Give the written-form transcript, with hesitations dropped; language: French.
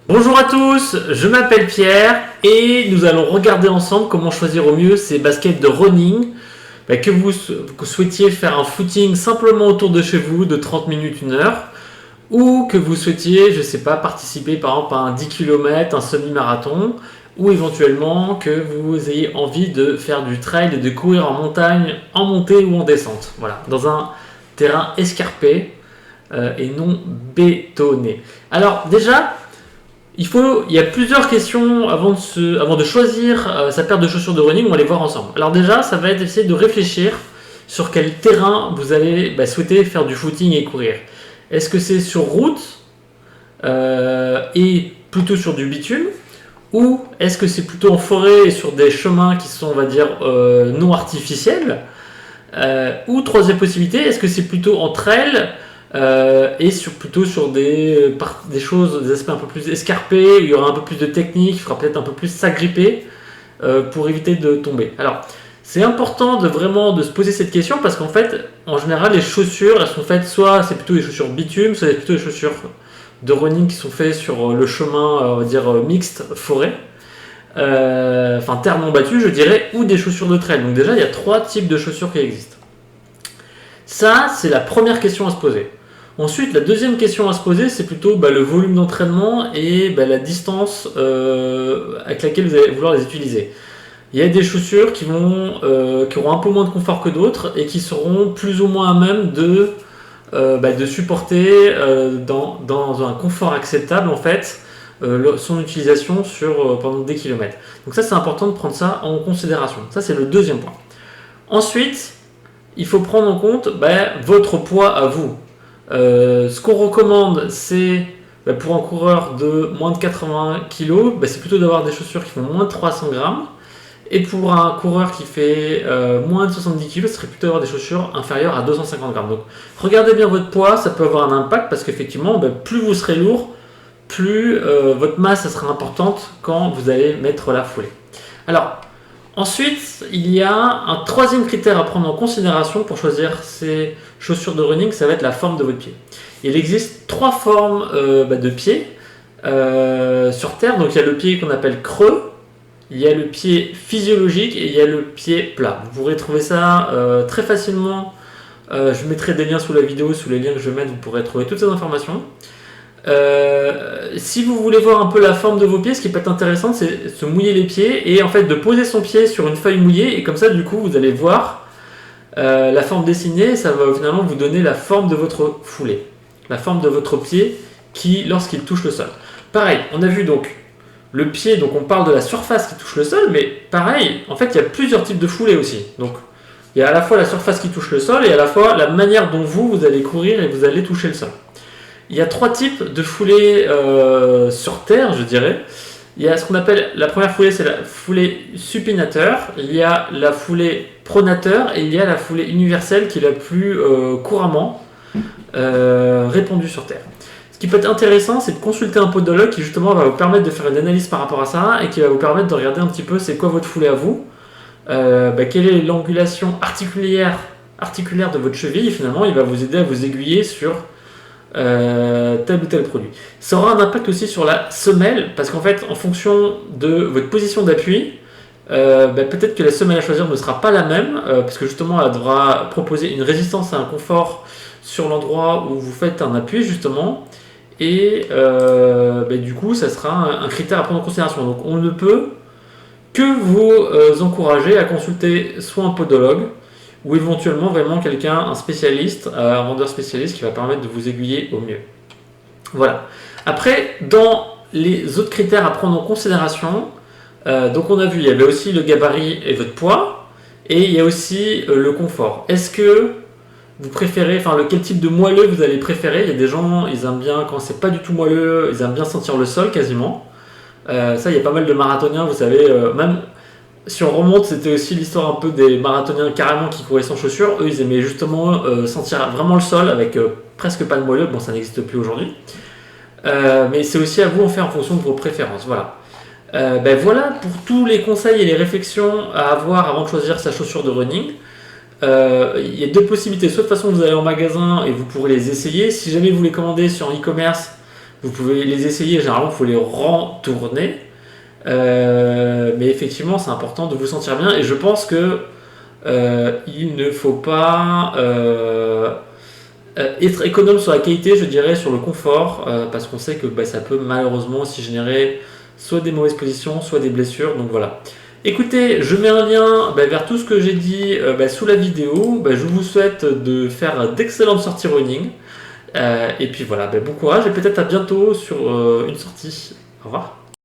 Bonjour à tous, je m'appelle Pierre et nous allons regarder ensemble comment choisir au mieux ces baskets de running. Que vous souhaitiez faire un footing simplement autour de chez vous de 30 minutes, 1 heure, ou que vous souhaitiez, je sais pas, participer par exemple à un 10 km, un semi-marathon, ou éventuellement que vous ayez envie de faire du trail et de courir en montagne, en montée ou en descente. Voilà, dans un terrain escarpé et non bétonné. Alors déjà, il y a plusieurs questions avant de choisir sa paire de chaussures de running, on va les voir ensemble. Alors déjà, ça va être essayer de réfléchir sur quel terrain vous allez souhaiter faire du footing et courir. Est-ce que c'est sur route et plutôt sur du bitume, ou est-ce que c'est plutôt en forêt et sur des chemins qui sont, on va dire, non artificiels, ou troisième possibilité, est-ce que c'est plutôt en trail plutôt sur des choses, des aspects un peu plus escarpés, où il y aura un peu plus de technique, il faudra peut-être un peu plus s'agripper pour éviter de tomber. Alors, c'est important de se poser cette question parce qu'en fait, en général, les chaussures, elles sont faites soit c'est plutôt des chaussures bitume, soit c'est plutôt des chaussures de running qui sont faites sur le chemin, on va dire mixte forêt, terre non battue, je dirais, ou des chaussures de trail. Donc déjà, il y a 3 types de chaussures qui existent. Ça, c'est la première question à se poser. Ensuite, la deuxième question à se poser, c'est plutôt le volume d'entraînement et la distance avec laquelle vous allez vouloir les utiliser. Il y a des chaussures qui auront un peu moins de confort que d'autres et qui seront plus ou moins à même de supporter dans un confort acceptable en fait son utilisation pendant des kilomètres. Donc ça, c'est important de prendre ça en considération. Ça, c'est le deuxième point. Ensuite, il faut prendre en compte votre poids à vous. Ce qu'on recommande, c'est pour un coureur de moins de 80 kg, c'est plutôt d'avoir des chaussures qui font moins de 300 grammes. Et pour un coureur qui fait moins de 70 kg, ce serait plutôt d'avoir des chaussures inférieures à 250 grammes. Donc regardez bien votre poids, ça peut avoir un impact parce qu'effectivement, plus vous serez lourd, plus votre masse sera importante quand vous allez mettre la foulée. Alors, ensuite, il y a un troisième critère à prendre en considération pour choisir ces chaussures de running, ça va être la forme de votre pied. Il existe 3 formes de pieds sur Terre. Donc il y a le pied qu'on appelle creux, il y a le pied physiologique et il y a le pied plat. Vous pourrez trouver ça très facilement. Je mettrai des liens sous la vidéo, sous les liens que je vais mettre, vous pourrez trouver toutes ces informations. Si vous voulez voir un peu la forme de vos pieds, ce qui peut être intéressant, c'est se mouiller les pieds et en fait de poser son pied sur une feuille mouillée et comme ça du coup vous allez voir la forme dessinée et ça va finalement vous donner la forme de votre foulée, la forme de votre pied lorsqu'il touche le sol. Pareil, on a vu donc le pied, donc on parle de la surface qui touche le sol, mais pareil, en fait il y a plusieurs types de foulées aussi. Donc il y a à la fois la surface qui touche le sol et à la fois la manière dont vous allez courir et vous allez toucher le sol. Il y a 3 types de foulées sur Terre, je dirais. Il y a ce qu'on appelle, la première foulée, c'est la foulée supinateur. Il y a la foulée pronateur et il y a la foulée universelle qui est la plus couramment répandue sur Terre. Ce qui peut être intéressant, c'est de consulter un podologue qui justement va vous permettre de faire une analyse par rapport à ça et qui va vous permettre de regarder un petit peu c'est quoi votre foulée à vous, quelle est l'angulation articulaire de votre cheville et finalement il va vous aider à vous aiguiller sur tel ou tel produit. Ça aura un impact aussi sur la semelle parce qu'en fait en fonction de votre position d'appui peut-être que la semelle à choisir ne sera pas la même parce que justement elle devra proposer une résistance et un confort sur l'endroit où vous faites un appui justement et du coup ça sera un critère à prendre en considération. Donc on ne peut que vous encourager à consulter soit un podologue ou éventuellement vraiment quelqu'un, un spécialiste, un vendeur spécialiste qui va permettre de vous aiguiller au mieux. Voilà. Après, dans les autres critères à prendre en considération, donc on a vu, il y avait aussi le gabarit et votre poids, et il y a aussi le confort. Est-ce que vous préférez, quel type de moelleux vous allez préférer? Il y a des gens, ils aiment bien, quand c'est pas du tout moelleux, ils aiment bien sentir le sol quasiment. Ça, il y a pas mal de marathoniens, vous savez, même si on remonte, c'était aussi l'histoire un peu des marathoniens carrément qui couraient sans chaussures. Eux, ils aimaient justement sentir vraiment le sol avec presque pas de moelleux. Bon, ça n'existe plus aujourd'hui. Mais c'est aussi à vous en faire en fonction de vos préférences. Voilà. Voilà pour tous les conseils et les réflexions à avoir avant de choisir sa chaussure de running. Il y a 2 possibilités. Soit de toute façon, vous allez en magasin et vous pourrez les essayer. Si jamais vous les commandez sur e-commerce, Vous pouvez les essayer, généralement, il faut les retourner. Mais effectivement, c'est important de vous sentir bien. Et je pense que il ne faut pas être économe sur la qualité, je dirais, sur le confort, parce qu'on sait que ça peut malheureusement aussi générer soit des mauvaises positions, soit des blessures. Donc voilà. Écoutez, je mets un lien vers tout ce que j'ai dit sous la vidéo. Je vous souhaite de faire d'excellentes sorties running. Et puis voilà, bon courage et peut-être à bientôt sur une sortie. Au revoir.